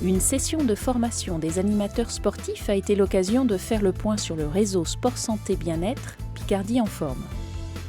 Une session de formation des animateurs sportifs a été l'occasion de faire le point sur le réseau Sport Santé Bien-être Picardie en forme.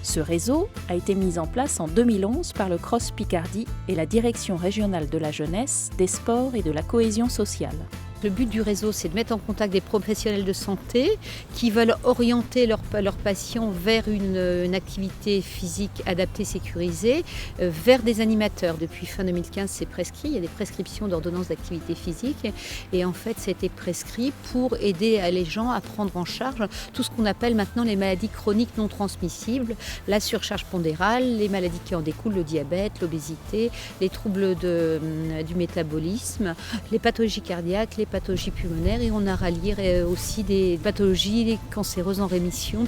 Ce réseau a été mis en place en 2011 par le Cross Picardie et la Direction régionale de la jeunesse, des sports et de la cohésion sociale. Le but du réseau, c'est de mettre en contact des professionnels de santé qui veulent orienter leurs patients vers une activité physique adaptée, sécurisée, vers des animateurs. Depuis fin 2015, c'est prescrit. Il y a des prescriptions d'ordonnances d'activité physique. Et en fait, c'était prescrit pour aider les gens à prendre en charge tout ce qu'on appelle maintenant les maladies chroniques non transmissibles, la surcharge pondérale, les maladies qui en découlent, le diabète, l'obésité, les troubles du métabolisme, les pathologies cardiaques, les pathologies pulmonaires, et on a rallié aussi des pathologies cancéreuses en rémission.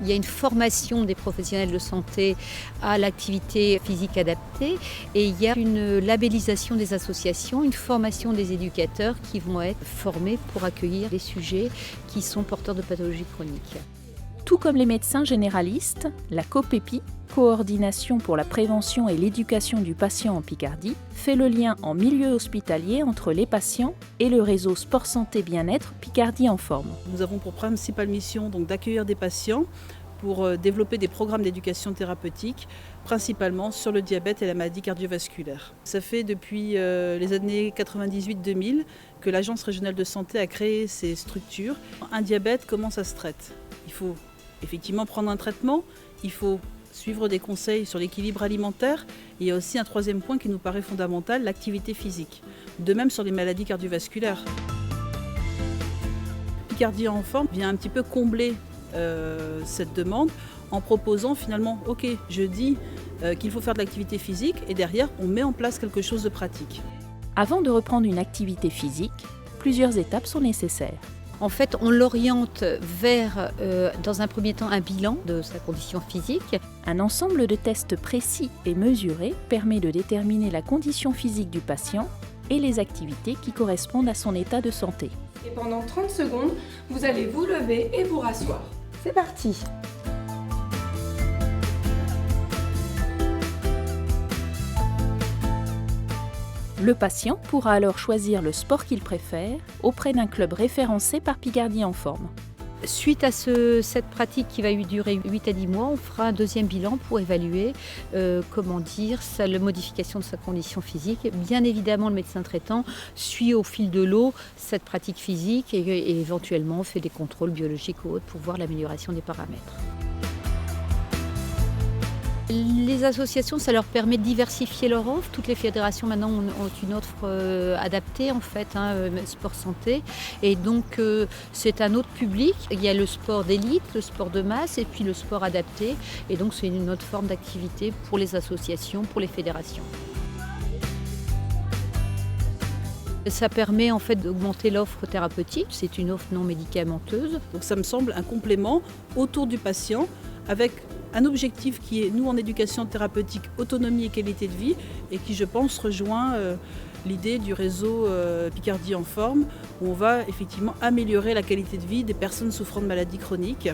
Il y a une formation des professionnels de santé à l'activité physique adaptée et il y a une labellisation des associations, une formation des éducateurs qui vont être formés pour accueillir les sujets qui sont porteurs de pathologies chroniques. Tout comme les médecins généralistes, la COPEPI, Coordination pour la prévention et l'éducation du patient en Picardie, fait le lien en milieu hospitalier entre les patients et le réseau Sport Santé Bien-être Picardie en forme. Nous avons pour principale mission d'accueillir des patients pour développer des programmes d'éducation thérapeutique, principalement sur le diabète et la maladie cardiovasculaire. Ça fait depuis les années 98-2000 que l'Agence régionale de santé a créé ces structures. Un diabète, comment ça se traite ? Il faut effectivement prendre un traitement, il faut suivre des conseils sur l'équilibre alimentaire. Il y a aussi un troisième point qui nous paraît fondamental, l'activité physique. De même sur les maladies cardiovasculaires. Picardie en forme vient un petit peu combler cette demande en proposant finalement, ok, je dis qu'il faut faire de l'activité physique et derrière on met en place quelque chose de pratique. Avant de reprendre une activité physique, plusieurs étapes sont nécessaires. En fait, on l'oriente vers, dans un premier temps, un bilan de sa condition physique. Un ensemble de tests précis et mesurés permet de déterminer la condition physique du patient et les activités qui correspondent à son état de santé. Et pendant 30 secondes, vous allez vous lever et vous rasseoir. C'est parti! Le patient pourra alors choisir le sport qu'il préfère auprès d'un club référencé par Picardie en forme. Suite à cette pratique qui va durer 8 à 10 mois, on fera un deuxième bilan pour évaluer la modification de sa condition physique. Bien évidemment, le médecin traitant suit au fil de l'eau cette pratique physique et éventuellement fait des contrôles biologiques ou autres pour voir l'amélioration des paramètres. Les associations, ça leur permet de diversifier leur offre. Toutes les fédérations maintenant ont une offre adaptée en fait, sport santé. Et donc c'est un autre public. Il y a le sport d'élite, le sport de masse et puis le sport adapté. Et donc c'est une autre forme d'activité pour les associations, pour les fédérations. Ça permet en fait d'augmenter l'offre thérapeutique. C'est une offre non médicamenteuse. Donc ça me semble un complément autour du patient avec un objectif qui est, nous en éducation thérapeutique, autonomie et qualité de vie, et qui je pense rejoint l'idée du réseau Picardie en forme, où on va effectivement améliorer la qualité de vie des personnes souffrant de maladies chroniques.